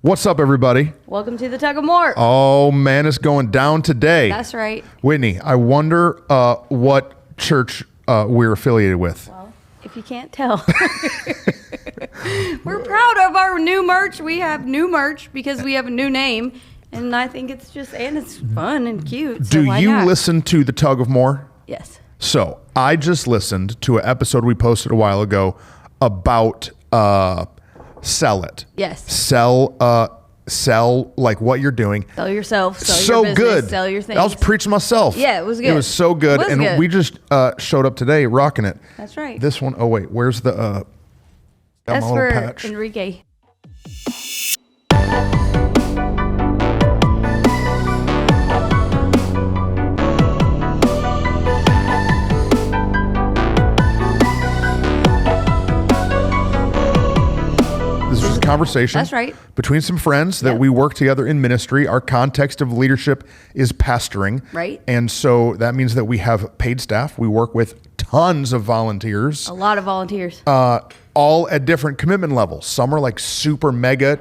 What's up, everybody? Welcome to the Tug of War. Oh, man, it's going down today. That's right. Whitney, I wonder what church we're affiliated with. Well, if you can't tell, we're proud of our new merch. We have new merch because we have a new name, and I think it's fun and cute. So Do why you not? listen to the Tug of War? Yes. So I just listened to an episode we posted a while ago about Sell It. Yes. Sell like what you're doing. Sell yourself. Sell So your business, good. Sell your things. I was preaching myself. Yeah, it was good. It was so good. It was And good. we just showed up today rocking it. That's right. This one, oh wait, where's the got That's my little for patch. Enrique. This is a conversation. That's right. Between some friends that Yep. we work together in ministry. Our context of leadership is pastoring. Right. And so that means that we have paid staff. We work with tons of volunteers, A lot of volunteers. all at different commitment levels. Some are like super mega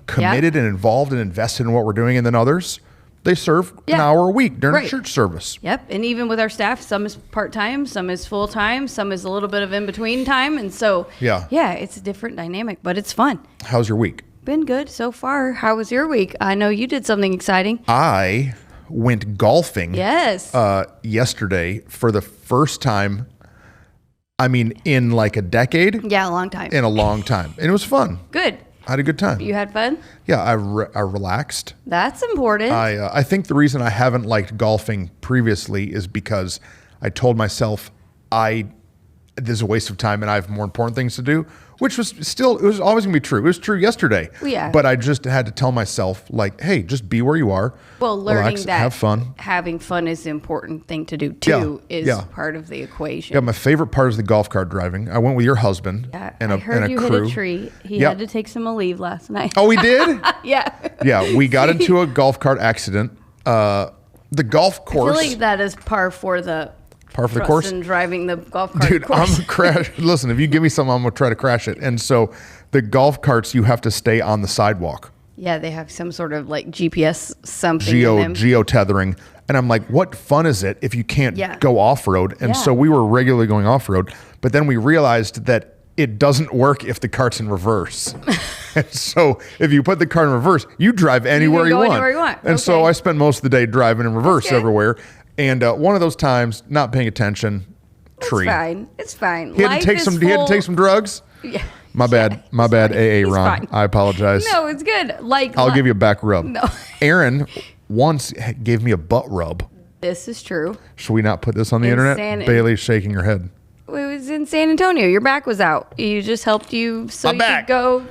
committed and involved and invested in what we're doing. And then others, they serve an Yeah. hour a week during a Right. church service. Yep. And even with our staff, some is part-time, some is full-time, some is a little bit of in-between time. And so, Yeah. it's a different dynamic, but it's fun. How's your week? Been good so far. How was your week? I know you did something exciting. I went golfing. Yes. Yesterday for the first time, I mean, in like a decade, Yeah, a long time. in a long time. And it was fun. Good. I had a good time. You had fun? Yeah, I relaxed. That's important. I think the reason I haven't liked golfing previously is because I told myself this is a waste of time and I have more important things to do, which was still, it was always gonna be true. It was true yesterday. Well, yeah. But I just had to tell myself like, hey, just be where you are. well, learning relax, that have fun. having fun is the important thing to do too, is yeah. part of the equation. Yeah, my favorite part is the golf cart driving. I went with your husband and I a, heard and a you crew. hit a tree. He Yep. had to take some leave last night. Oh, we did? Yeah. Yeah, we got into a golf cart accident. The golf I feel course, like that is par for the course. and driving the golf cart Dude, course. I'm crash. Listen, if you give me something, I'm gonna try to crash it. And so, the golf carts, you have to stay on the sidewalk, Yeah, they have some sort of like GPS something in them. geo tethering. And I'm like, what fun is it if you can't Yeah. go off road? And so Yeah. we were regularly going off road, but then we realized that it doesn't work if the cart's in reverse. And so if you put the cart in reverse, you drive anywhere go want. anywhere you want. And so Okay. I spent most of the day driving in reverse Okay. everywhere. And one of those times, not paying attention, tree. It's fine. It's fine. He had to take some. He had to take some drugs. Yeah. My bad. My He's bad. fine. AA He's Ron. fine. I apologize. No, it's good. Like I'll give you a back rub. No. Aaron once gave me a butt rub. This is true. Should we not put this on the internet? Insanity. Bailey's shaking her head. It was in San Antonio. Your back was out. You just helped you so My you back. could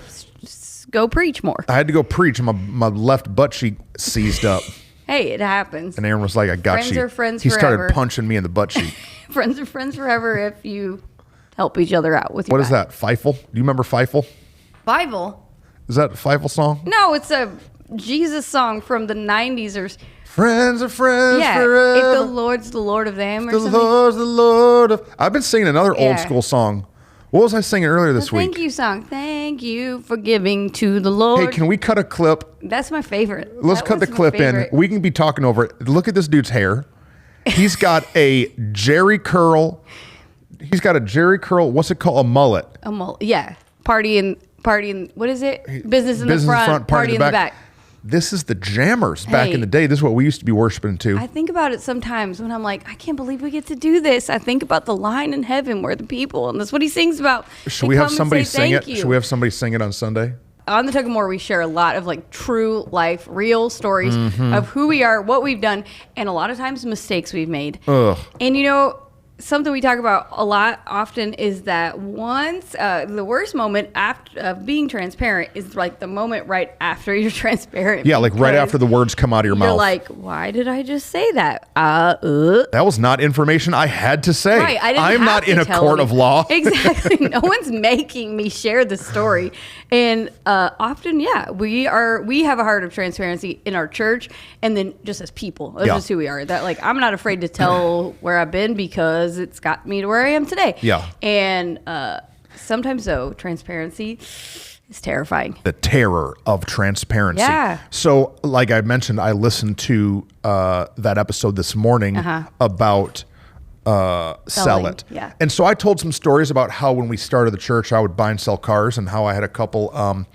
go preach more. I had to go preach. My left butt cheek seized up, Hey, it happens. and Aaron was like, "I got Friends you." are friends he started forever. punching me in the butt cheek. Friends are friends forever if you help each other out with your What is that? Feifel? Do you remember Feifel? Bible? Is that a Feifel song? No, it's a Jesus song from the 90s or Friends are friends yeah. forever. If the Lord's the Lord of them or the something. Lord's the Lord of. I've been singing another old Yeah. school song. What was I singing earlier this The week? thank you song. Thank you for giving to the Lord. Hey, can we cut a clip? That's my favorite. Let's That cut the was my clip favorite. in. We can be talking over it. Look at this dude's hair. He's got a Jerry curl. He's got a Jerry curl. What's it called? A mullet. Yeah. Party in. What is it? Business in the front, party in the back. This is the Jammers back Hey. in the day. This is what we used to be worshiping to. I think about it sometimes when I'm like, I can't believe we get to do this. I think about the line in heaven where the people, and that's what he sings about. Should They we have come and somebody say sing thank it? you. Should we have somebody sing it on Sunday? On the Tug of War, we share a lot of like true life, real stories Mm-hmm. of who we are, what we've done, and a lot of times mistakes we've made. Ugh. And you know, something we talk about a lot often is that once the worst moment after of being transparent is like the moment right after you're transparent. Yeah, like right because after the words come out of your you're mouth. like, why did I just say that? That was not information I had to say. Right, I didn't I'm have not to in a tell court him. of law. Exactly. No one's making me share the story. And often, yeah, we have a heart of transparency in our church, and then just as people, that's Yeah. just who we are. That like I'm not afraid to tell where I've been because it's got me to where I am today. Yeah. And sometimes though, transparency It's terrifying. The terror of transparency. Yeah. So, like I mentioned, I listened to that episode this morning about Sell It. Yeah. And so I told some stories about how when we started the church, I would buy and sell cars, and how I had a couple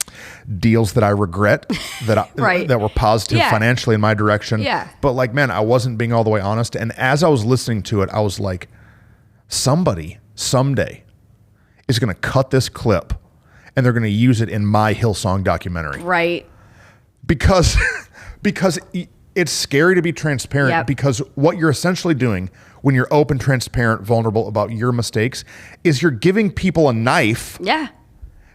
deals that I regret that Right. that were positive Yeah. financially in my direction. Yeah. But like, man, I wasn't being all the way honest. And as I was listening to it, I was like, somebody someday is going to cut this clip and they're going to use it in my Hillsong documentary. Right. Because it's scary to be transparent. Yep. Because what you're essentially doing when you're open, transparent, vulnerable about your mistakes is you're giving people a knife Yeah.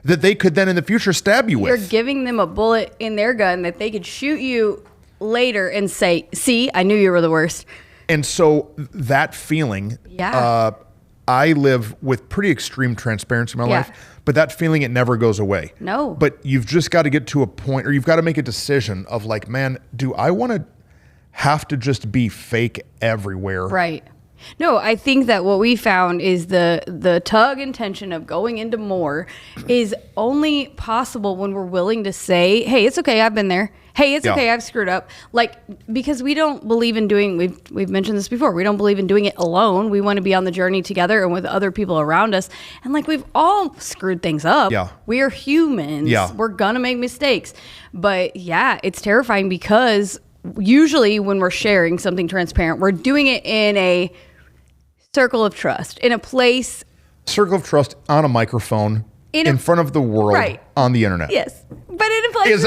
that they could then in the future stab you You're with. giving them a bullet in their gun that they could shoot you later and say, see, I knew you were the worst. And so that feeling, Yeah. I live with pretty extreme transparency in my Yeah. life, but that feeling, it never goes away. No. But you've just got to get to a point, or you've got to make a decision of like, man, do I want to have to just be fake everywhere? Right. No, I think that what we found is the tug and tension of going into more is only possible when we're willing to say, hey, it's okay, I've been there. Hey, it's Yeah. okay, I've screwed up. Like, because we don't believe in doing, we've mentioned this before, we don't believe in doing it alone. We want to be on the journey together and with other people around us. And like, we've all screwed things up. Yeah. We are humans. Yeah. We're going to make mistakes. But yeah, it's terrifying because usually when we're sharing something transparent, we're doing it in a circle of trust, in a place. Circle of trust on a microphone in front of the world, Right. on the internet. Yes. But in a place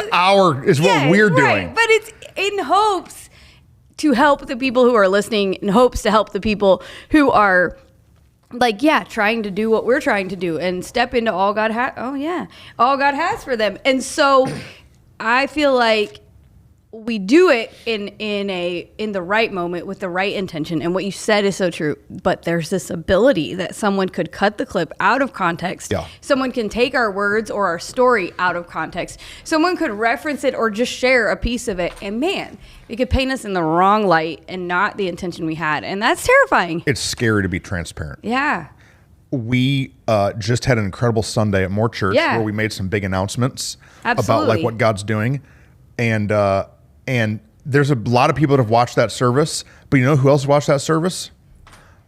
is what we're doing. But it's in hopes to help the people who are listening, in hopes to help the people who are like, yeah, trying to do what we're trying to do and step into all God has. Oh yeah. All God has for them. And so I feel like we do it in the right moment with the right intention, and what you said is so true. But there's this ability that someone could cut the clip out of context. Yeah. Someone can take our words or our story out of context. Someone could reference it or just share a piece of it, and man, it could paint us in the wrong light and not the intention we had, and that's terrifying. It's scary to be transparent. Yeah. We just had an incredible Sunday at More Church Yeah. where we made some big announcements about Absolutely. like what God's doing, and there's a lot of people that have watched that service. But you know who else watched that service?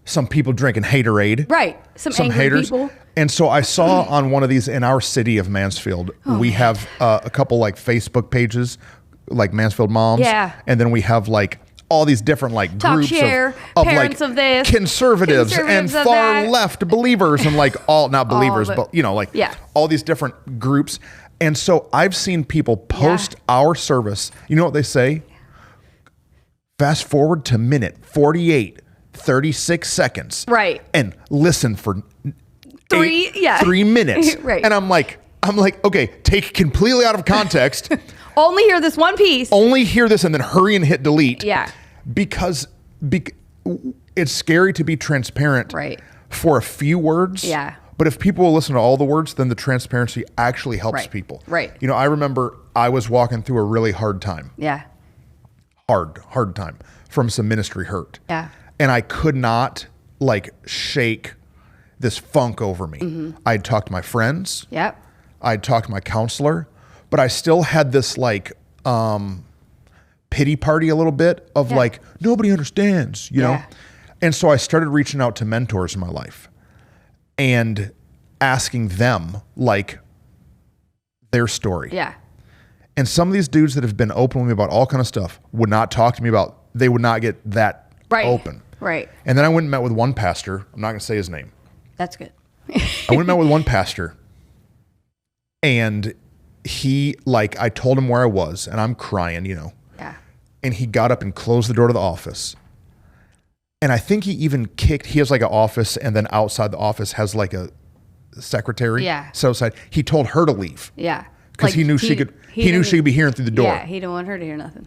Some people drinking haterade. Right. Some angry haters. people. And so I saw on one of these in our city of Mansfield, we have a couple like Facebook pages, like Mansfield Moms. Yeah. And then we have like all these different like Talk groups Share, of Parents like of this, conservatives and Conservatives of far that. left believers and like all not believers, but- but you know, like Yeah. all these different groups. And so I've seen people post our service. You know what they say? Fast forward to minute 48, 36 seconds. Right. And listen for 3 minutes. Right. And I'm like, okay, take completely out of context. Only hear this one piece. Only hear this and then hurry and hit delete. Yeah. Because it's scary to be transparent Right. for a few words. Yeah. But if people will listen to all the words, then the transparency actually helps Right. people. Right. You know, I remember I was walking through a really hard time. Yeah. Hard time from some ministry hurt. Yeah. And I could not like shake this funk over me. Mm-hmm. I'd talked to my friends. Yep. I'd talked to my counselor, but I still had this like pity party a little bit of Yeah. like, nobody understands, you know? Yeah. And so I started reaching out to mentors in my life and asking them like their story. Yeah. And some of these dudes that have been open with me about all kind of stuff would not talk to me about, they would not get that Right. open. Right. And then I went and met with one pastor. I'm not going to say his name. That's good. I went and met with one pastor, and he, like, I told him where I was, and I'm crying, you know. Yeah. And he got up and closed the door to the office. And I think he even he has like an office, and then outside the office has like a secretary. Yeah. So outside, he told her to leave Yeah. because he knew she could be hearing through the door. Yeah, he didn't want her to hear nothing.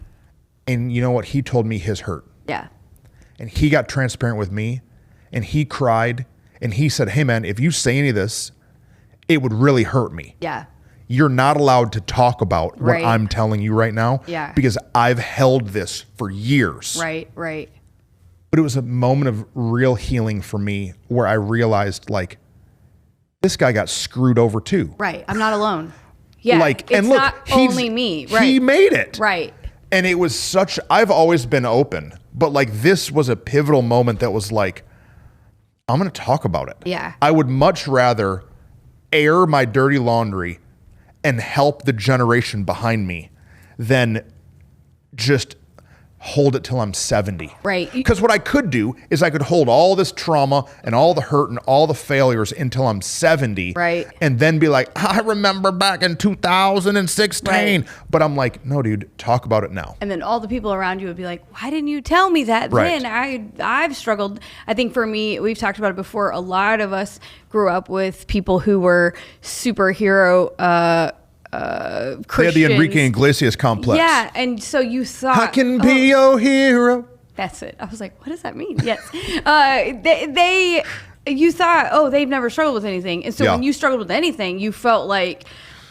And you know what? He told me his hurt. Yeah. And he got transparent with me, and he cried, and he said, hey man, if you say any of this, it would really hurt me. Yeah. You're not allowed to talk about Right. what I'm telling you right now. Yeah. Because I've held this for years. Right. Right. But it was a moment of real healing for me where I realized like, this guy got screwed over too. Right. I'm not alone. Yeah, it's not only me, right. He made it. Right. And it was such, I've always been open, but like this was a pivotal moment that was like, I'm going to talk about it. Yeah. I would much rather air my dirty laundry and help the generation behind me than just hold it till I'm 70. Right. Because what I could do is I could hold all this trauma and all the hurt and all the failures until I'm 70. Right. And then be like, I remember back in 2016. Right. But I'm like, no, dude, talk about it now. And then all the people around you would be like, why didn't you tell me that Right. then? I've struggled. I think for me, we've talked about it before, a lot of us grew up with people who were superhero They had Christians. the Enrique Iglesias complex. Yeah, and so you thought, I can be your hero. That's it. I was like, what does that mean? Yes. You thought, oh, they've never struggled with anything. And so Yeah. when you struggled with anything, you felt like,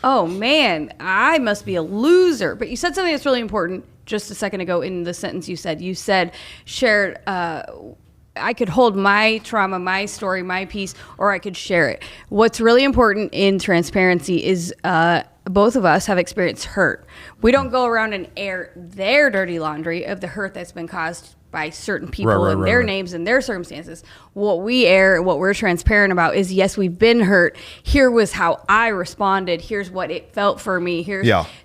oh man, I must be a loser. But you said something that's really important just a second ago in the sentence you said, shared, I could hold my trauma, my story, my piece, or I could share it. What's really important in transparency is both of us have experienced hurt. We don't go around and air their dirty laundry of the hurt that's been caused by certain people and their names and their circumstances. What we air, what we're transparent about is, yes, we've been hurt. Here was how I responded. Here's what it felt for me.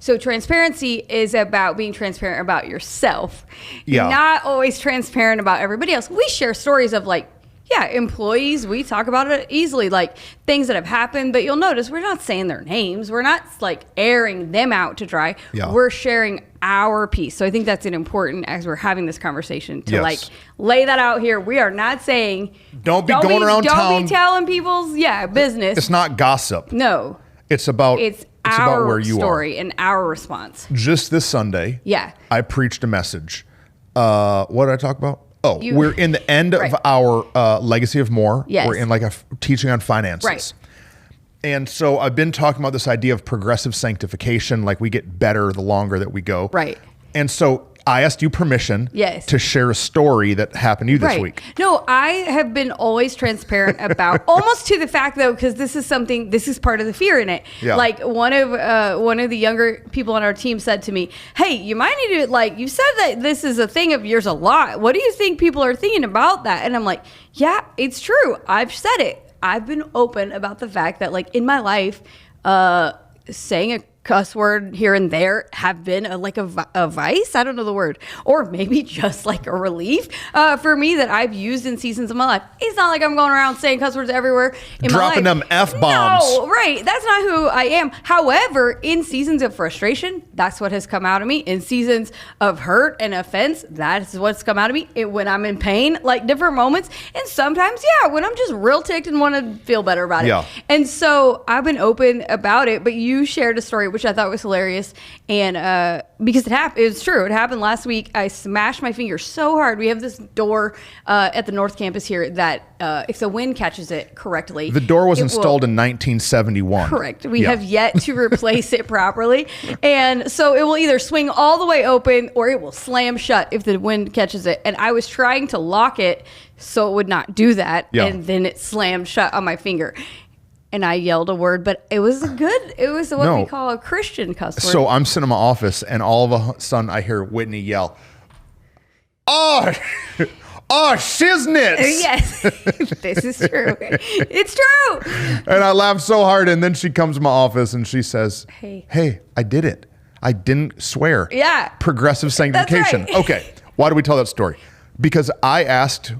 So transparency is about being transparent about yourself. Yeah. Not always transparent about everybody else. We share stories of like, yeah, employees, we talk about it easily, like things that have happened, but you'll notice we're not saying their names. We're not like airing them out to dry. Yeah. We're sharing our piece. So I think that's an important, as we're having this conversation, to Yes. like lay that out here. We are not saying, Don't be going around town. Don't be telling people's, business. It's not gossip. No. It's about our about where you story are. and our response. Just this Sunday, Yeah. I preached a message. What did I talk about? Oh, You- we're in the end Right. of our Legacy of More. Yes. We're in like a teaching on finances. Right. And so I've been talking about this idea of progressive sanctification, like we get better the longer that we go. Right. And so I asked you permission Yes. to share a story that happened to you this week. No, I have been always transparent about almost to the fact though, because this is part of the fear in it. Yeah. Like one of the younger people on our team said to me, "Hey, you might need to like you said that this is a thing of yours a lot. What do you think people are thinking about that?" And I'm like, "Yeah, it's true. I've said it. I've been open about the fact that like in my life, saying a cuss word here and there have been a vice. I don't know the word, or maybe just like a relief for me that I've used in seasons of my life. It's not like I'm going around saying cuss words everywhere in Dropping my life. them F-bombs. No, right. That's not who I am. However, in seasons of frustration, that's what has come out of me. In seasons of hurt and offense, that's what's come out of me. When I'm in pain, like different moments, and sometimes, when I'm just real ticked and want to feel better about it. Yeah. And so I've been open about it, but you shared a story which I thought was hilarious, and because it happened, it's true. It happened last week. I smashed my finger so hard. We have this door at the North Campus here that if the wind catches it correctly, The door was it installed will- in 1971. Correct. We Yeah. have yet to replace it properly. And so it will either swing all the way open or it will slam shut if the wind catches it. And I was trying to lock it so it would not do that. Yeah. And then it slammed shut on my finger. And I yelled a word, but it was what No. we call a Christian cuss word. So I'm sitting in my office, and all of a sudden I hear Whitney yell, "Oh, oh, shiznits!" Yes, this is true. It's true. And I laughed so hard, and then she comes to my office and she says, Hey. I did it. I didn't swear." Yeah. Progressive sanctification. right. Okay. Why do we tell that story? Because I asked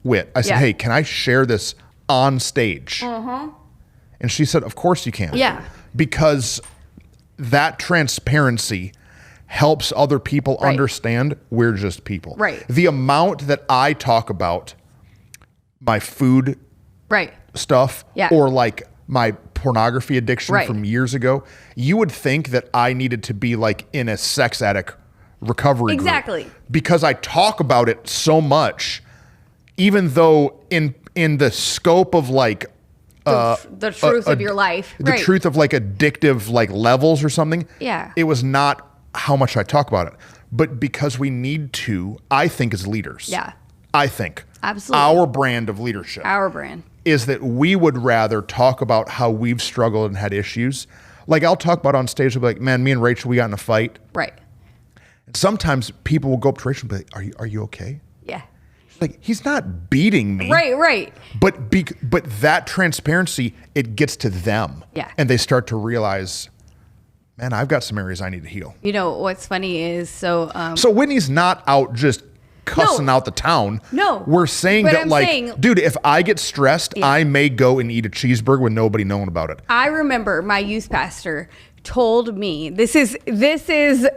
Whit, I said, Yeah. "Hey, can I share this on stage?" And she said, "Of course you can." Yeah. Because that transparency helps other people Right. understand we're just people. Right. The amount that I talk about my food Right. stuff Yeah. or like my pornography addiction Right. from years ago, you would think that I needed to be like in a sex addict recovery group. Exactly. Because I talk about it so much, even though in the scope of like The truth of your life. the Right. truth of like addictive like levels or something, Yeah. it was not how much I talk about it. But because we need to, I think as leaders, Yeah. I think Absolutely. our brand of leadership Our brand. is that we would rather talk about how we've struggled and had issues, Like I'll talk about on stage, I'll be like, man, me and Rachel, we got in a fight. Right. And sometimes people will go up to Rachel and be like, are you okay? Yeah. Like, he's not beating me. Right. But that transparency, it gets to them. Yeah. And they start to realize, man, I've got some areas I need to heal. You know, what's funny is, so Whitney's not out just cussing out the town. No. We're saying But that, I'm like, saying- dude, if I get stressed, I may go and eat a cheeseburger with nobody knowing about it. I remember my youth pastor told me, this is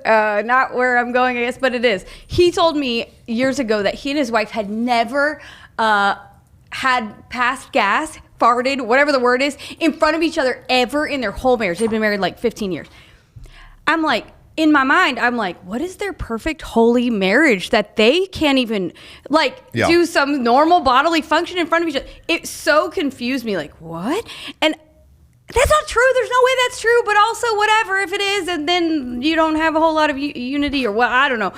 not where I'm going, I guess, but it is. He told me years ago that he and his wife had never had passed gas, farted, whatever the word is, in front of each other ever in their whole marriage. They've been married like 15 years. I'm like, in my mind, I'm like, what is their perfect holy marriage that they can't even do some normal bodily function in front of each other? It so confused me. Like, what? And that's not true. There's no way that's true. But also, whatever, if it is, and then you don't have a whole lot of unity or what, I don't know.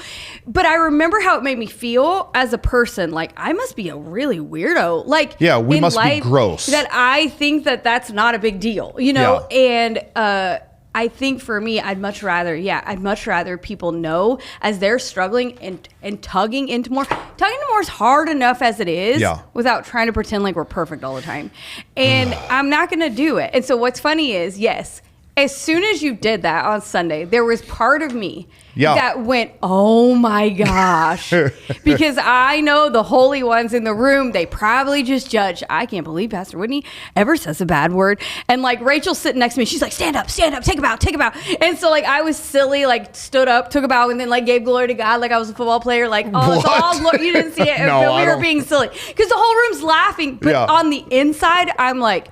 But I remember how it made me feel as a person. Like, I must be a really weirdo. Like, yeah, we in must be life, gross. That I think that that's not a big deal, you know? Yeah. And I think for me, I'd much rather people know as they're struggling and tugging into more. Tugging into more is hard enough as it is without trying to pretend like we're perfect all the time. And I'm not going to do it. And so what's funny is, yes, as soon as you did that on Sunday, there was part of me that went, oh my gosh. Because I know the holy ones in the room, they probably just judge. I can't believe Pastor Whitney ever says a bad word. And like Rachel's sitting next to me, she's like, stand up, take a bow. And so like I was silly, like stood up, took a bow, and then like gave glory to God like I was a football player. Like, oh, it's all glory. You didn't see it. No, but we were being silly. Because the whole room's laughing. But on the inside, I'm like,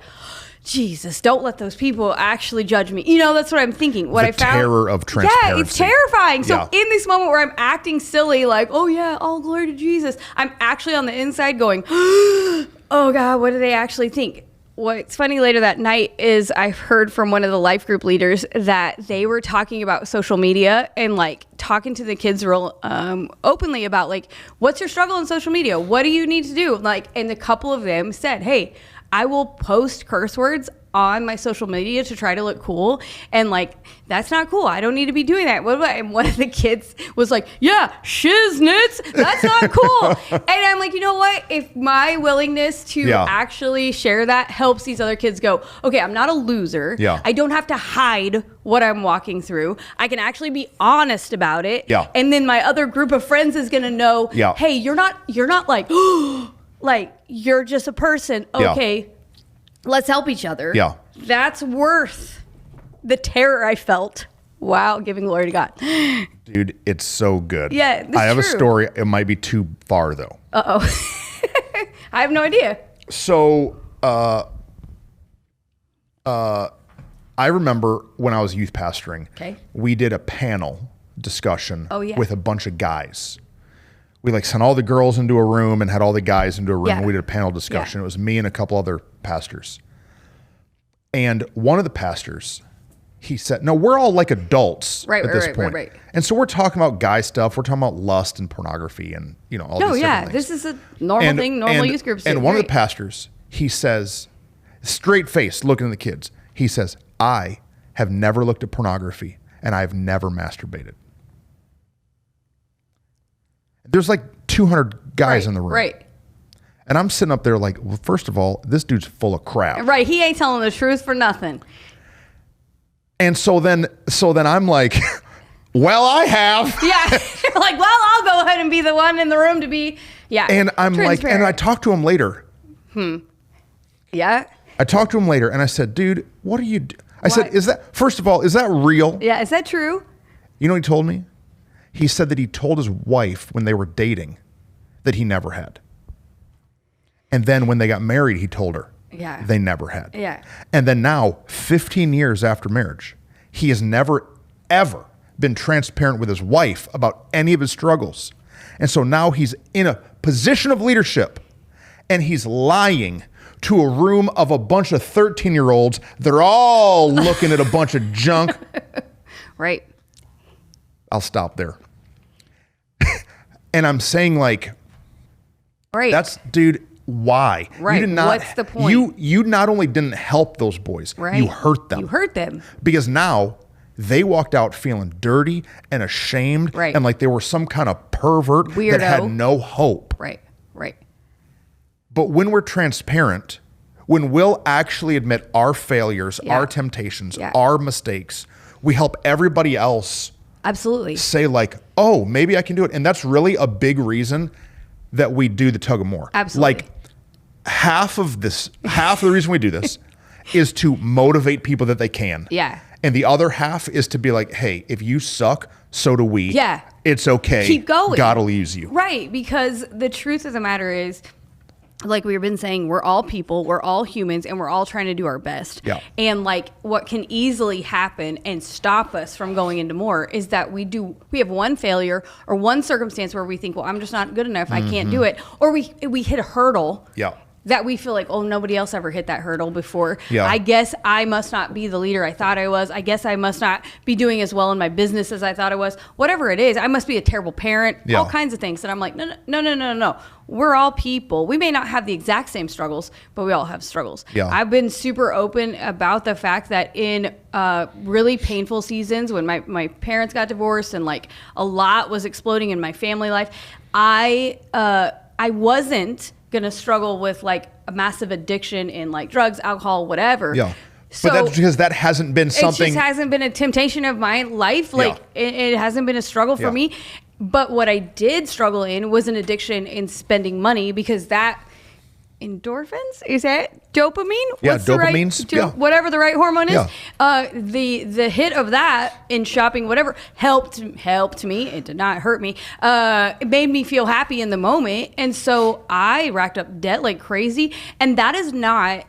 Jesus, don't let those people actually judge me. You know, that's what I'm thinking. What I found, terror of transparency. Yeah, it's terrifying. So in this moment where I'm acting silly, like, oh yeah, all glory to Jesus, I'm actually on the inside going, oh God, what do they actually think? What's funny later that night is I heard from one of the life group leaders that they were talking about social media and like talking to the kids real openly about like, what's your struggle on social media? What do you need to do? Like, and a couple of them said, hey, I will post curse words on my social media to try to look cool. And like, that's not cool. I don't need to be doing that. And one of the kids was like, yeah, shiznits. That's not cool. And I'm like, you know what? If my willingness to actually share that helps these other kids go, okay, I'm not a loser. Yeah. I don't have to hide what I'm walking through. I can actually be honest about it. Yeah. And then my other group of friends is going to know, hey, you're not like, like you're just a person. Okay. Let's help each other. Yeah. That's worth the terror I felt while giving glory to God. Dude, it's so good. Yeah, that's I have true. a story. It might be too far, though. Uh-oh. I have no idea. So, I remember when I was youth pastoring, we did a panel discussion with a bunch of guys. We like sent all the girls into a room and had all the guys into a room. And we did a panel discussion. It was me and a couple other pastors. And one of the pastors, he said, no, we're all like adults at this point. Right. And so we're talking about guy stuff. We're talking about lust and pornography and, you know, all these different things. This is a normal thing, normal youth groups do. And one of the pastors, he says, straight face, looking at the kids, he says, I have never looked at pornography and I've never masturbated. There's like 200 guys in the room. Right. And I'm sitting up there like, well, first of all, this dude's full of crap. Right. He ain't telling the truth for nothing. And so then I'm like, well, I have. Yeah. Like, well, I'll go ahead and be the one in the room to be, And I'm like, and I talked to him later. Yeah. I talked to him later and I said, dude, what are you doing? I said, first of all, is that real? Yeah. Is that true? You know what he told me? He said that he told his wife when they were dating that he never had. And then when they got married, he told her they never had. Yeah. And then now, 15 years after marriage, he has never, ever been transparent with his wife about any of his struggles. And so now he's in a position of leadership and he's lying to a room of a bunch of 13-year-olds. They're all looking at a bunch of junk. Right. I'll stop there. And I'm saying like, that's, dude, why? Right. You did not, What's the point? You not only didn't help those boys, Right. you hurt them. You hurt them. Because now they walked out feeling dirty and ashamed Right. and like they were some kind of pervert that had Weirdo. no hope. Right. Right. But when we're transparent, when we'll actually admit our failures, Yeah. our temptations, Yeah. our mistakes, we help everybody else Absolutely. say like, oh, maybe I can do it. And that's really a big reason that we do the tug of war. Absolutely. Like half of the reason we do this is to motivate people that they can. Yeah. And the other half is to be like, hey, if you suck, so do we. Yeah. It's okay. Keep going. God will use you. Right. Because the truth of the matter is, like we've been saying, we're all people, we're all humans, and we're all trying to do our best. Yeah. And like what can easily happen and stop us from going into more is that we have one failure or one circumstance where we think, well, I'm just not good enough, I can't do it. Or we hit a hurdle. Yeah. That we feel like, oh, nobody else ever hit that hurdle before. Yeah. I guess I must not be the leader I thought I was. I guess I must not be doing as well in my business as I thought I was. Whatever it is, I must be a terrible parent. Yeah. All kinds of things. And I'm like, no. We're all people. We may not have the exact same struggles, but we all have struggles. Yeah. I've been super open about the fact that in really painful seasons when my parents got divorced and like a lot was exploding in my family life, I wasn't gonna struggle with like a massive addiction in like drugs, alcohol, whatever. Yeah. So but that's because that hasn't been something. it just hasn't been a temptation of my life. Like it hasn't been a struggle for Yeah. me. But what I did struggle in was an addiction in spending money because that endorphins, is that dopamine? Yeah, What's the right- dopamines, yeah. whatever the right hormone is. Yeah. The hit of that in shopping, whatever, helped me. It did not hurt me. It made me feel happy in the moment. And so I racked up debt like crazy. And that is not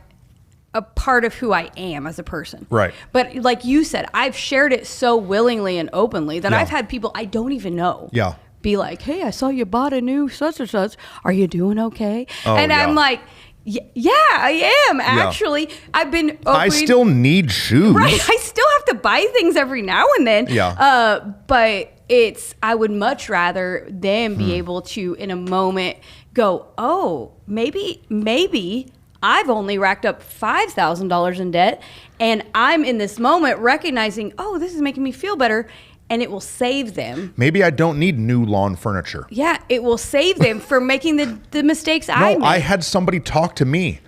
a part of who I am as a person. Right. But like you said, I've shared it so willingly and openly that Yeah. I've had people I don't even know Yeah. be like, hey, I saw you bought a new such and such. Are you doing okay? Oh, and yeah. I'm like, yeah, I am. Actually, I've been I still need shoes. Right. I still have to buy things every now and then. Yeah. But I would much rather them be able to, in a moment, go, oh, maybe I've only racked up $5,000 in debt. And I'm in this moment recognizing, oh, this is making me feel better. And it will save them. Maybe I don't need new lawn furniture. Yeah, it will save them from making the mistakes I made. I had somebody talk to me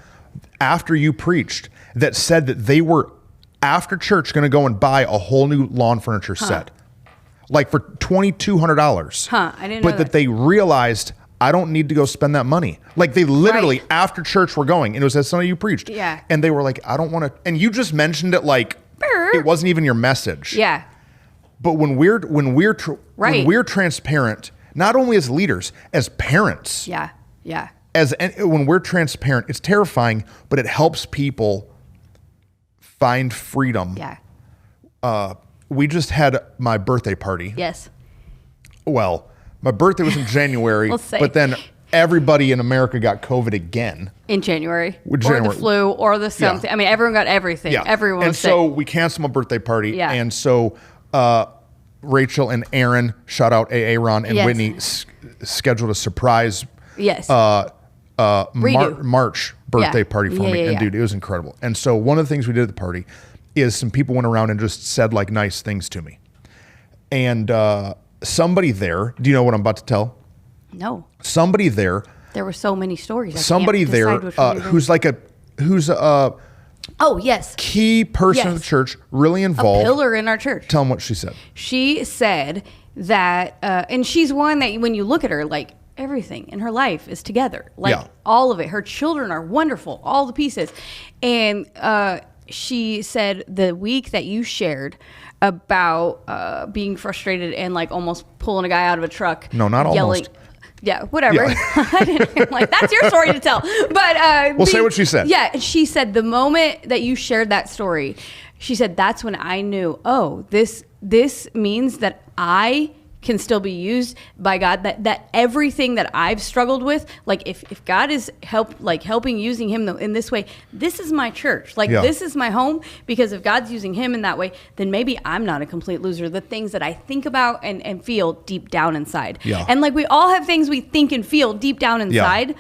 after you preached that said that they were after church going to go and buy a whole new lawn furniture set, like for $2,200. Huh, I didn't But know that that. they realized I don't need to go spend that money. Like they literally Right. after church were going, and it was as somebody you preached. Yeah. And they were like, I don't want to. And you just mentioned it like it wasn't even your message. Yeah. But when we're transparent, not only as leaders, as parents, Yeah. when we're transparent, it's terrifying, but it helps people find freedom. Yeah. We just had my birthday party. Yes. Well, my birthday was in January, We'll say. but then everybody in America got COVID again. In January. With Or January. the flu or the something. I mean, everyone got everything. Yeah. Everyone and was so sick. we canceled my birthday party. Yeah. And so Rachel and Aaron, shout out Aaron and Yes. Whitney, scheduled a surprise Yes. March birthday Yeah. party for Yeah, me. yeah, And yeah. dude, it was incredible. And so one of the things we did at the party is some people went around and just said like nice things to me. And somebody there, do you know what I'm about to tell? No. Somebody there, There were so many stories. I can't somebody there decide which one you're who's a Oh, yes. key person in the Yes. church, really A involved. pillar in our church. Tell them what she said. She said that, and she's one that when you look at her, like everything in her life is together. Like Yeah. all of it. Her children are wonderful, all the pieces. And she said the week that you shared about being frustrated and like almost pulling a guy out of a truck. No, not yelling, almost. Yeah, whatever. Yeah. I didn't, like that's your story to tell. But Well, say what she said. Yeah, she said the moment that you shared that story, she said that's when I knew. Oh, this means that I can still be used by God. That everything that I've struggled with, like if God is helping using him in this way, this is my church. Like Yeah. this is my home because if God's using him in that way, then maybe I'm not a complete loser. The things that I think about and feel deep down inside. Yeah. And like we all have things we think and feel deep down inside.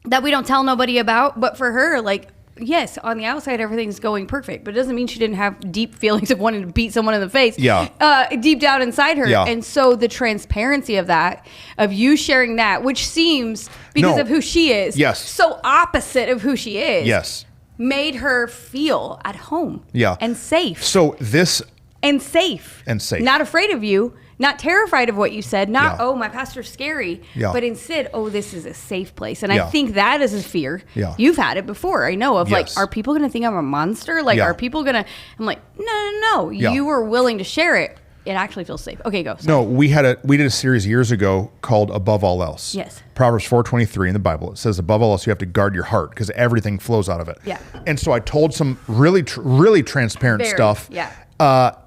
that we don't tell nobody about. But for her, like, yes, on the outside, everything's going perfect, but it doesn't mean she didn't have deep feelings of wanting to beat someone in the face. Deep down inside her. Yeah. And so the transparency of that, of you sharing that, which seems, because of who she is, Yes. so opposite of who she is. Yes. Made her feel at home. Yeah. And safe. So this And safe. And safe. Not afraid of you. Not terrified of what you said. Not, Yeah. oh, my pastor's scary. Yeah. But instead, oh, this is a safe place. And Yeah. I think that is a fear. Yeah. You've had it before. I know of Yes. like, are people going to think I'm a monster? Like, Yeah. are people going to, I'm like, no. Yeah. You were willing to share it. It actually feels safe. Okay, go. Sorry. No, we did a series years ago called Above All Else. Yes. Proverbs 4:23 in the Bible. It says, above all else, you have to guard your heart because everything flows out of it. Yeah. And so I told some really transparent Very, stuff. yeah.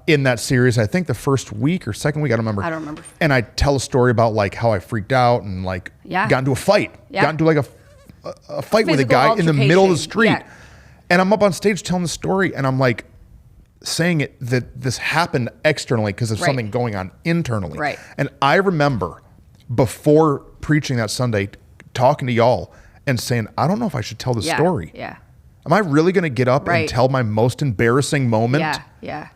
In that series, I think the first week or second week, I don't remember. I don't remember. And I tell a story about like how I freaked out and like Yeah. got into a fight. Yeah. Got into like a fight with a Physical guy in the middle of the altercation. street. Yeah. And I'm up on stage telling the story and I'm like saying it that this happened externally because of Right. something going on internally. Right. And I remember before preaching that Sunday talking to y'all and saying, I don't know if I should tell the Yeah. story. Yeah. Am I really going to get up Right. and tell my most embarrassing moment Yeah. Yeah.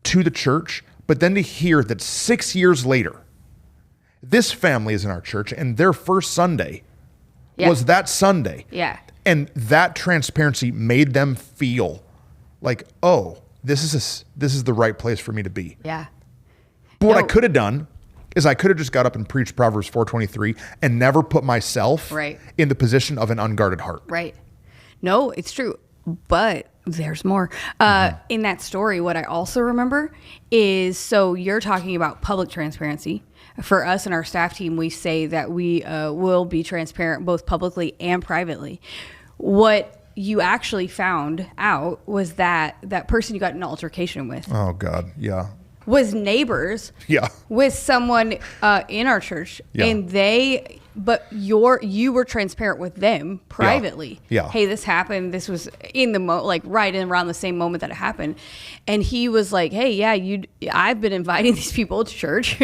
to the church? But then to hear that 6 years later, this family is in our church and their first Sunday Yeah. was that Sunday. Yeah. And that transparency made them feel like, oh, this is the right place for me to be. Yeah. But what I No. could have done is I could have just got up and preached Proverbs 4:23 and never put myself Right. in the position of an unguarded heart. Right. No, it's true. But there's more. In that story, what I also remember is, so you're talking about public transparency. For us and our staff team, we say that we will be transparent both publicly and privately. What you actually found out was that that person you got in an altercation with Oh God. Yeah. was neighbors Yeah. with someone in our church, Yeah. and you were transparent with them privately. Yeah. Hey, this happened. This was in the like right in around the same moment that it happened, and he was like, "Hey, yeah, I've been inviting these people to church.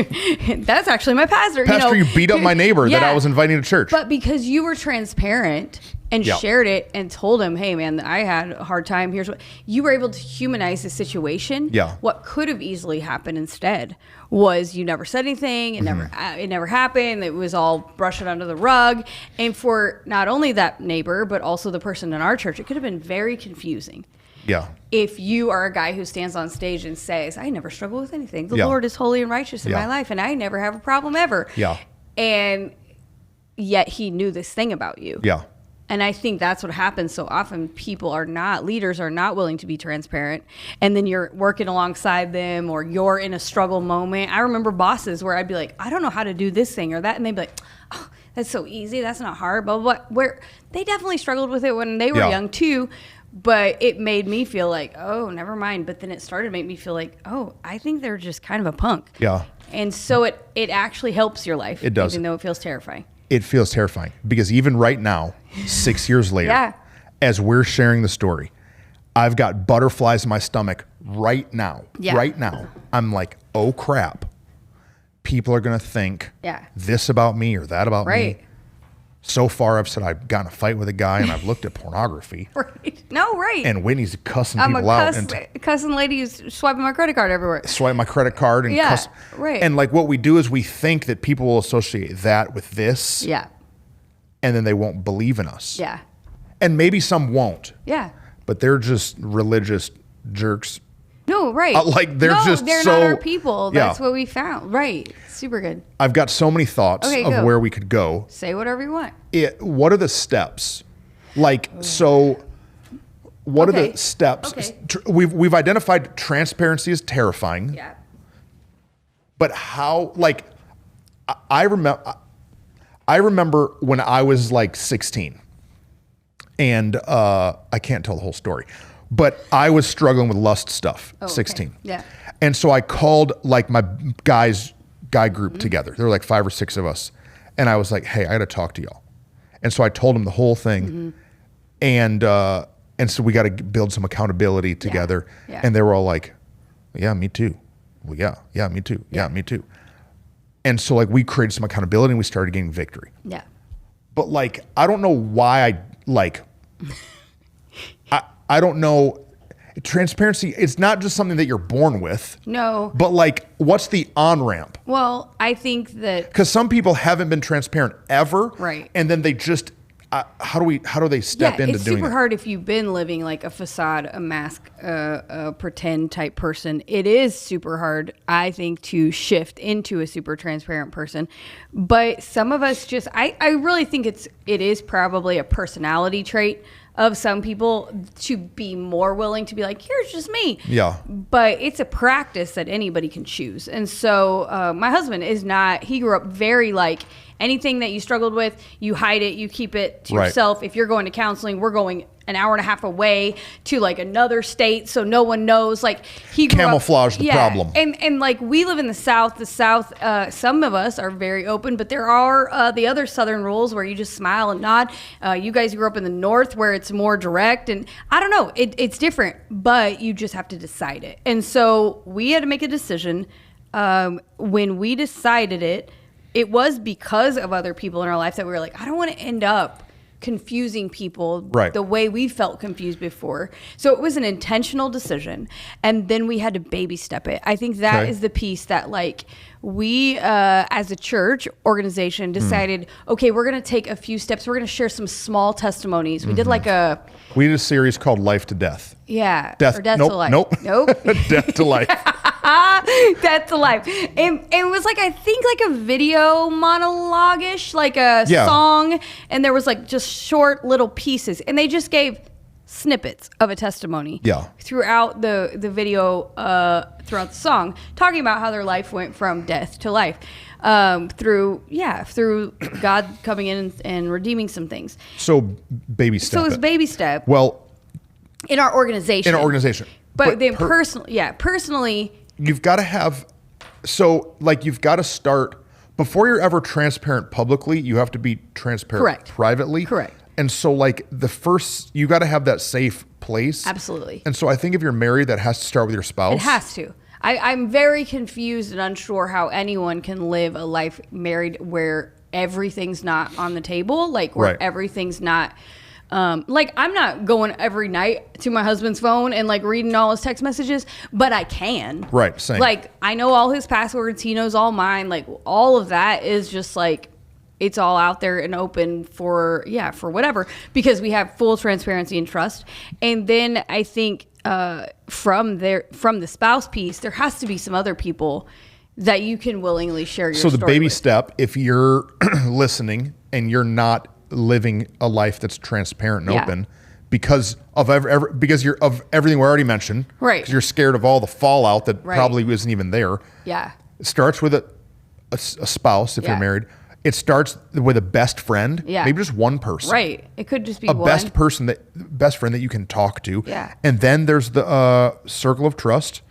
That's actually my pastor. Pastor, you beat up my neighbor that I Yeah. was inviting to church. But because you were transparent and Yeah. shared it and told him, hey, man, I had a hard time. Here's what you were able to humanize the situation. Yeah. What could have easily happened instead was you never said anything. It never happened. It was all brushed under the rug. And for not only that neighbor, but also the person in our church, it could have been very confusing. Yeah. If you are a guy who stands on stage and says, I never struggle with anything. The Yeah. Lord is holy and righteous in Yeah. my life, and I never have a problem ever. Yeah. And yet he knew this thing about you. Yeah. And I think that's what happens so often. Leaders are not willing to be transparent. And then you're working alongside them or you're in a struggle moment. I remember bosses where I'd be like, I don't know how to do this thing or that. And they'd be like, oh, that's so easy. That's not hard. Blah, blah, blah. Where they definitely struggled with it when they were Yeah. young too. But it made me feel like, oh, never mind. But then it started to make me feel like, oh, I think they're just kind of a punk. Yeah. And so it actually helps your life. It does. Even though it feels terrifying. It feels terrifying because even right now, 6 years later, Yeah. as we're sharing the story, I've got butterflies in my stomach right now. Yeah. Right now. I'm like, oh crap. People are going to think Yeah. this about me or that about Right. me. So far, I've said I've gotten in a fight with a guy and I've looked at pornography. Right. No, right. And Whitney's cussing I'm a people out and cussing lady who's swiping my credit card everywhere. swipe my credit card and Yeah, cuss. right. And like what we do is we think that people will associate that with this Yeah. and then they won't believe in us. Yeah. And maybe some won't, Yeah. but they're just religious jerks. No, right. Like, they're just they're so- not our people. Yeah. That's what we found. Right. Super good. I've got so many thoughts Okay, of go. where we could go. Say whatever you want. What are the steps? Like, so what are Okay. the steps? Okay. We've identified transparency as terrifying. Yeah. But how, like, I remember when I was like 16 and I can't tell the whole story, but I was struggling with lust stuff, Oh, okay. 16. Yeah. And so I called like my guy Mm-hmm. group together. There were like 5 or 6 of us. And I was like, hey, I got to talk to y'all. And so I told them the whole thing. Mm-hmm. And so we got to build some accountability together. Yeah. And they were all like, yeah, me too. Well, yeah, me too. Yeah, me too. And so like we created some accountability and we started getting victory. Yeah. but like, I don't know why I don't know. Transparency, it's not just something that you're born with. No. But like, what's the on-ramp? Well, I think that Because some people haven't been transparent ever. Right. And then they just, how do they step into it's doing super it? hard if you've been living like a facade, a mask, a pretend type person. It is super hard, I think, to shift into a super transparent person. But some of us just, I really think it is probably a personality trait of some people to be more willing to be like, here's just me. Yeah. But it's a practice that anybody can choose. And so my husband is not, he grew up very like, anything that you struggled with, you hide it, you keep it to Right. yourself. If you're going to counseling, we're going an hour and a half away to like another state so no one knows. Like he grew Camouflage up, the problem. And like we live in the South. The South, some of us are very open, but there are the other Southern rules where you just smile and nod. You guys grew up in the North where it's more direct, and I don't know, it's different, but you just have to decide it. And so we had to make a decision. When we decided it was because of other people in our life that we were like, I don't want to end up confusing people Right. the way we felt confused before. So it was an intentional decision. And then we had to baby step it. I think that Okay. is the piece that like we as a church organization decided, okay, we're going to take a few steps. We're going to share some small testimonies. We did like We did a series called Life to Death. or Death nope, to Life. Nope. Death to Life. That's a life. And it was like, I think like a video monologue-ish, like a Yeah. song. And there was like just short little pieces. And they just gave snippets of a testimony Yeah. throughout the video, throughout the song, talking about how their life went from death to life. Through God coming in and redeeming some things. So baby step. So it was it. baby step Well, in our organization. in an organization. But then personally, you've got to have, so like you've got to start, before you're ever transparent publicly, you have to be transparent Correct. privately. Correct. And so like you got to have that safe place. Absolutely. And so I think if you're married, that has to start with your spouse. It has to. I'm very confused and unsure how anyone can live a life married where everything's not on the table, like where Right. everything's not. Like I'm not going every night to my husband's phone and like reading all his text messages, but I can. Right, same. Like I know all his passwords, he knows all mine. Like all of that is just like it's all out there and open for whatever, because we have full transparency and trust. And then I think from the spouse piece, there has to be some other people that you can willingly share your So the story baby with. step, if you're listening and you're not living a life that's transparent and Yeah. open because of because you're of everything we already mentioned, Right. 'cause you're scared of all the fallout that Right. probably isn't even there. Yeah. It starts with a spouse if Yeah. you're married. It starts with a best friend, Yeah. maybe just one person, Right. It could just be a one. best friend that you can talk to. Yeah. And then there's the circle of trust,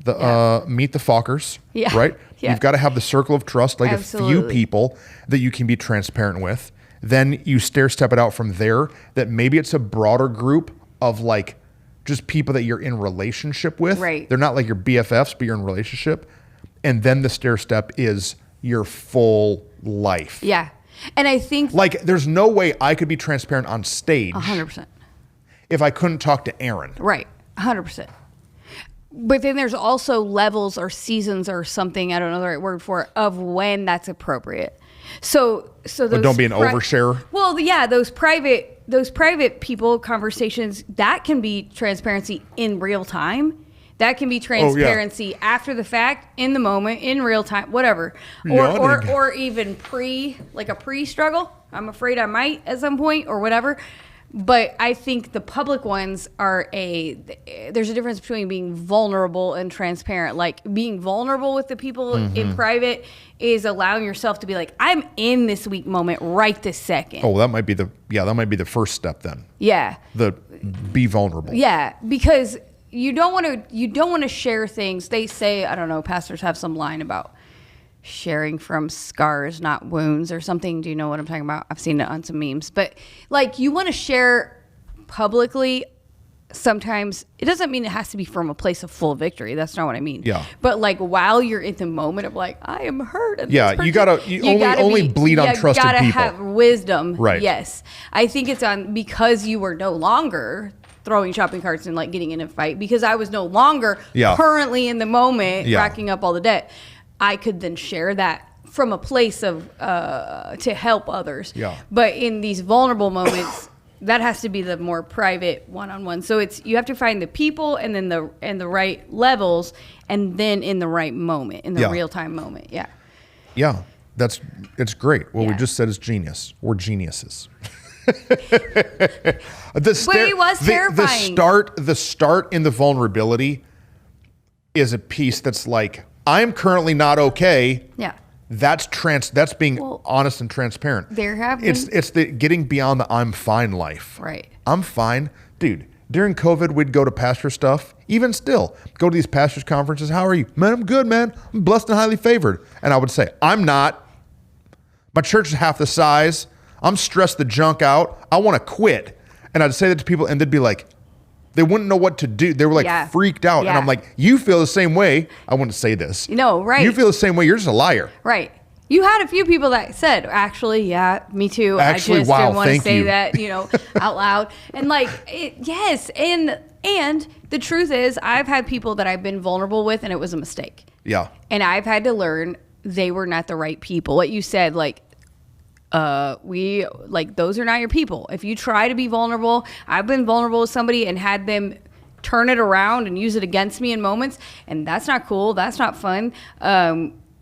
the meet the Fockers, Yeah. right? Yeah. You've got to have the circle of trust, like a few Absolutely. people that you can be transparent with. Then you stair step it out from there, that maybe it's a broader group of like just people that you're in relationship with. Right. They're not like your BFFs, but you're in relationship. And then the stair step is your full life. Yeah. And I think Like there's no way I could be transparent on stage 100%. if I couldn't talk to Aaron. Right. 100%. But then there's also levels or seasons or something, I don't know the right word for it, of when that's appropriate. So those don't be an overshare. Well, yeah, those private people conversations, that can be transparency in real time. That can be transparency after the fact, in the moment, in real time, whatever. Yawning. Or even a pre-struggle. I'm afraid I might at some point or whatever. But I think the public ones there's a difference between being vulnerable and transparent. Like being vulnerable with the people in private is allowing yourself to be like, I'm in this weak moment right this second. Oh, that might be the first step then. Yeah. Be vulnerable. Yeah, because you don't want to share things. They say, I don't know, pastors have some line about sharing from scars, not wounds or something. Do you know what I'm talking about? I've seen it on some memes. But like you want to share publicly sometimes it doesn't mean it has to be from a place of full victory. That's not what I mean. Yeah. But like while you're in the moment of like, I am hurt. And Yeah, this you person- gotta only bleed on trusted You gotta people. have wisdom. Right. Yes. I think it's on because you were no longer throwing shopping carts and like getting in a fight, because I was no longer Yeah. currently in the moment Yeah. racking up all the debt. I could then share that from a place of to help others. Yeah. But in these vulnerable moments, that has to be the more private one-on-one. So it's you have to find the people and then the right levels, and then in the right moment, in the Yeah. real-time moment. Yeah. Yeah, it's great. What we Yeah. just said is genius. We're geniuses. But it was terrifying. The start in the vulnerability is a piece that's like, I'm currently not okay. Yeah. That's being Well, honest and transparent. there have It's the getting beyond the I'm fine life. Right. I'm fine. Dude, during COVID, we'd go to pastor stuff. Even still, go to these pastors conferences. How are you? Man, I'm good, man. I'm blessed and highly favored. And I would say, I'm not. My church is half the size. I'm stressed the junk out. I want to quit. And I'd say that to people, and they'd be like, they wouldn't know what to do. They were like Yeah. freaked out. And Yeah. I'm like, you feel the same way. I wouldn't say this. No, right. You feel the same way. You're just a liar. Right. You had a few people that said, actually, yeah, me too. Actually, I just wow, didn't want to thank say you. that, out loud. And like, yes. And the truth is, I've had people that I've been vulnerable with, and it was a mistake. Yeah. And I've had to learn they were not the right people. What you said, like, those are not your people. If you try to be vulnerable, I've been vulnerable with somebody and had them turn it around and use it against me in moments, and that's not cool. That's not fun.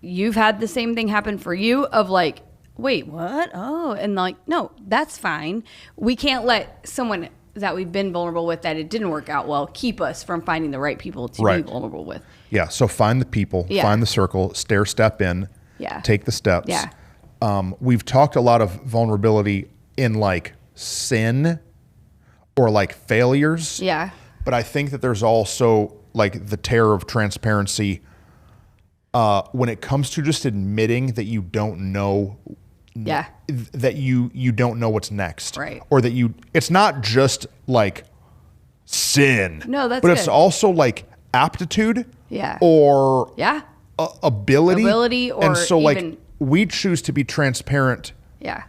You've had the same thing happen for you of like, wait, what? Oh, and like, no, that's fine. We can't let someone that we've been vulnerable with that it didn't work out well keep us from finding the right people to Right. be vulnerable with. Yeah. So find the people, Yeah. find the circle, step in, Yeah. take the steps. Yeah. We've talked a lot of vulnerability in like sin or like failures. Yeah. But I think that there's also like the terror of transparency when it comes to just admitting that you don't know Yeah. that you don't know what's next. Right. Or that it's not just like sin. No, that's but it's good. also like aptitude. Yeah. Or Yeah. ability. Ability or and so like even- we choose to be transparent. Yeah.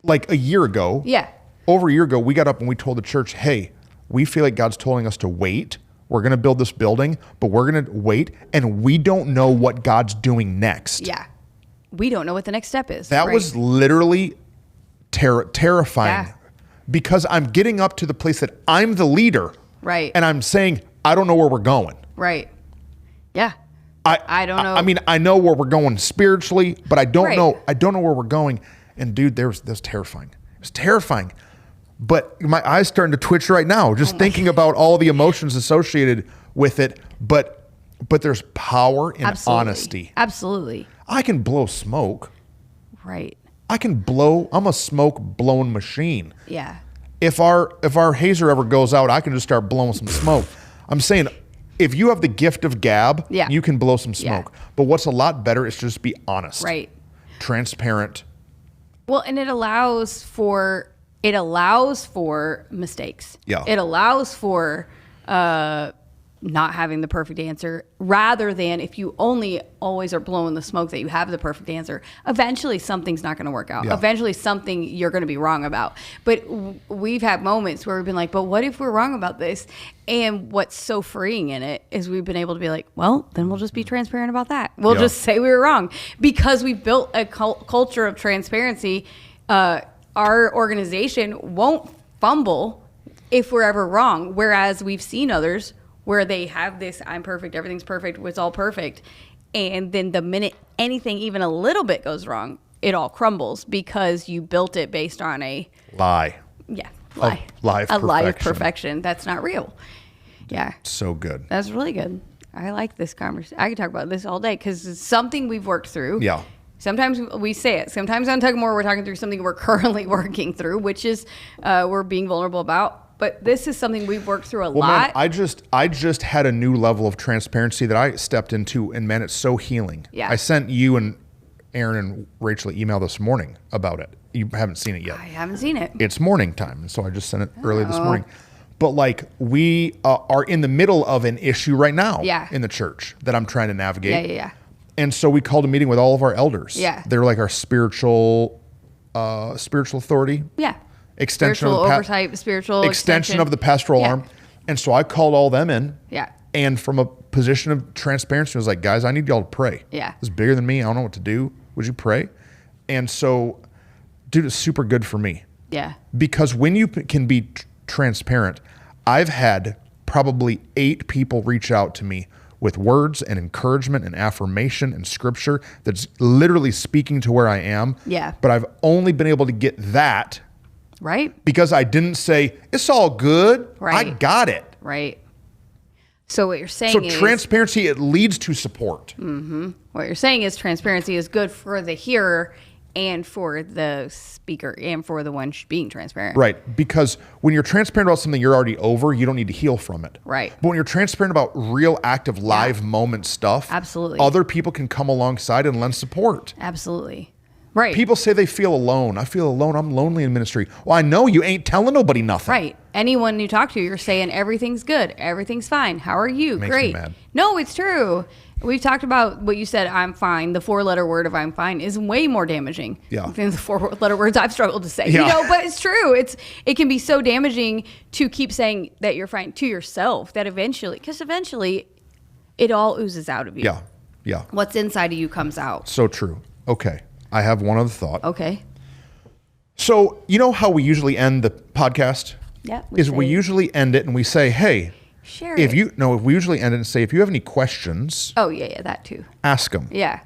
Like a year ago. Yeah. Over a year ago, we got up and we told the church, hey, we feel like God's telling us to wait. We're going to build this building, but we're going to wait, and we don't know what God's doing next. Yeah. We don't know what the next step is. That Right. was literally terrifying Yeah. because I'm getting up to the place that I'm the leader. Right. And I'm saying, I don't know where we're going. Right. Yeah. I don't know. I mean, I know where we're going spiritually, but I don't Right. know. I don't know where we're going. And dude, that's terrifying. It was terrifying. But my eyes starting to twitch right now, just thinking about all the emotions associated with it. But there's power in Absolutely. honesty. Absolutely. I can blow smoke. Right. I'm a smoke blowing machine. Yeah. If our hazer ever goes out, I can just start blowing some smoke. I'm saying, if you have the gift of gab, Yeah. you can blow some smoke. But what's a lot better is just be honest, Right. transparent. Well, and it allows for mistakes. Yeah. It allows for not having the perfect answer, rather than if you only always are blowing the smoke that you have the perfect answer, eventually something's not going to work out. Yeah. Eventually something you're going to be wrong about. But we've had moments where we've been like, but what if we're wrong about this? And what's so freeing in it is we've been able to be like, well, then we'll just be transparent about that. We'll Yeah. just say we were wrong, because we built a culture of transparency. Our organization won't fumble if we're ever wrong. Whereas we've seen others where they have this, I'm perfect, everything's perfect, it's all perfect. And then the minute anything even a little bit goes wrong, it all crumbles because you built it based on a Lie. lie. lie of a lie of perfection. perfection. That's not real. Yeah. So good. That's really good. I like this conversation. I could talk about this all day because it's something we've worked through. Yeah. Sometimes we say it. Sometimes on Tug More, we're talking through something we're currently working through, which is we're being vulnerable about. But this is something we've worked through a Well, lot. man, I just had a new level of transparency that I stepped into, and man, it's so healing. Yeah. I sent you and Aaron and Rachel an email this morning about it. You haven't seen it yet. I haven't seen it. It's morning time, and so I just sent it early this morning. But like we are in the middle of an issue right now Yeah. in the church that I'm trying to navigate. Yeah. And so we called a meeting with all of our elders. Yeah. They're like our spiritual authority. Yeah. Extension Spiritual of the oversight, spiritual extension of the pastoral Yeah. arm. And so I called all them in. Yeah. And from a position of transparency, I was like, guys, I need y'all to pray. Yeah. It's bigger than me. I don't know what to do. Would you pray? And so, dude, it's super good for me. Yeah. Because when you can be transparent, I've had probably 8 people reach out to me with words and encouragement and affirmation and scripture that's literally speaking to where I am. Yeah. But I've only been able to get that Right. because I didn't say, it's all good. I Right. got it. Right. So what you're saying So is transparency, it leads to support. what you're saying is transparency is good for the hearer and for the speaker and for the one being transparent. Right. Because when you're transparent about something you're already over, you don't need to heal from it. Right. But when you're transparent about real, active, live moment stuff, Absolutely. other people can come alongside and lend support. Absolutely. Right. People say they feel alone. I feel alone. I'm lonely in ministry. Well, I know you ain't telling nobody nothing. Right. Anyone you talk to, you're saying everything's good, everything's fine. How are you? Makes me Great. mad. No, it's true. We've talked about what you said, I'm fine. The 4-letter word of I'm fine is way more damaging Yeah. than the 4-letter words I've struggled to say. Yeah. You know, but it's true. It can be so damaging to keep saying that you're fine to yourself that eventually it all oozes out of you. Yeah. Yeah. What's inside of you comes out. So true. Okay. I have one other thought. Okay. So, you know how we usually end the podcast? Yeah. We usually end it and we say, hey, share if it. we usually end it and say, if you have any questions, Oh, yeah, that too. ask them. Yeah.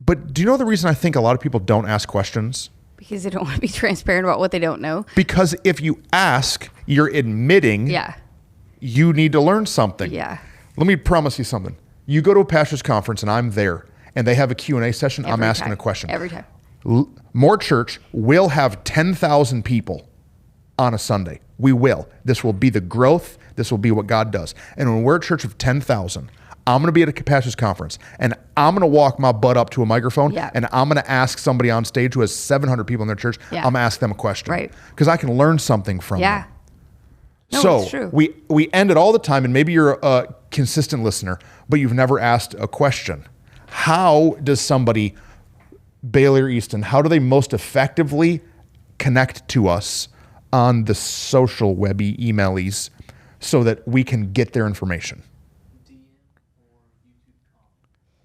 But do you know the reason I think a lot of people don't ask questions? Because they don't want to be transparent about what they don't know. Because if you ask, you're admitting Yeah. you need to learn something. Yeah. Let me promise you something. You go to a pastor's conference and I'm there and they have a Q&A session, I'm Every asking time. a question. Every time. More Church will have 10,000 people on a Sunday. We will. This will be the growth. This will be what God does. And when we're a church of 10,000, I'm going to be at a pastor's conference and I'm going to walk my butt up to a microphone Yeah. and I'm going to ask somebody on stage who has 700 people in their church, Yeah. I'm going to ask them a question. Right. Because I can learn something from Yeah. them. No, So it's true. we end it all the time, and maybe you're a consistent listener, but you've never asked a question. How does somebody, Bailey or Easton, how do they most effectively connect to us on the social webby emailies so that we can get their information?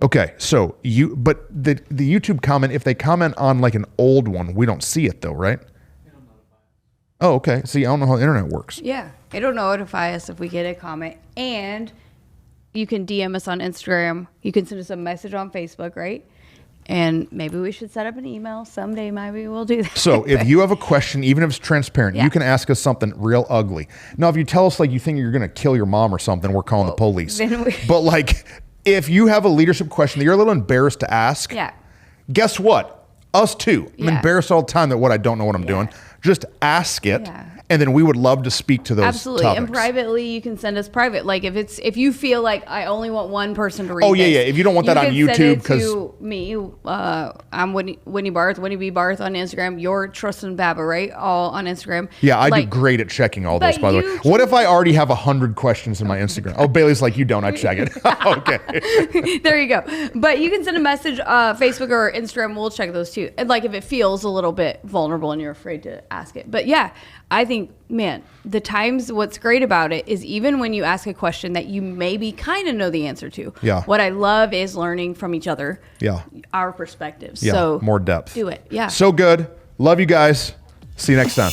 Okay, so but the YouTube comment, if they comment on like an old one, we don't see it though, right? Oh, okay. See, I don't know how the internet works. Yeah. It'll notify us if we get a comment. And you can DM us on Instagram. You can send us a message on Facebook, right? And maybe we should set up an email someday. Maybe we'll do that. So if you have a question, even if it's transparent, Yeah. you can ask us something real ugly. Now, if you tell us like you think you're going to kill your mom or something, we're calling the police. then we- But like, if you have a leadership question that you're a little embarrassed to ask, Yeah. guess what? Us too. I'm Yeah. embarrassed all the time that what I don't know what I'm doing. Just ask it. Yeah. And then we would love to speak to those Absolutely. topics. And privately, you can send us private. Like if you feel like I only want one person to read Oh, yeah, this, yeah. If you don't want that on can YouTube, send it 'cause- to me. I'm Whitney Barth, Whitney B. Barth on Instagram. You're Tristan Baba, right? All on Instagram. Yeah, I do Like, great at checking all those, but by the way. you What if I already have 100 questions in my Instagram? Oh, Bailey's like, you don't, I check it. Okay. There you go. But you can send a message, Facebook or Instagram. We'll check those too. And like if it feels a little bit vulnerable and you're afraid to ask it. But yeah, I think, man, what's great about it is even when you ask a question that you maybe kind of know the answer to. Yeah. What I love is learning from each other. Yeah. Our perspectives. Yeah, So more depth. do it. Yeah. So good. Love you guys. See you next time.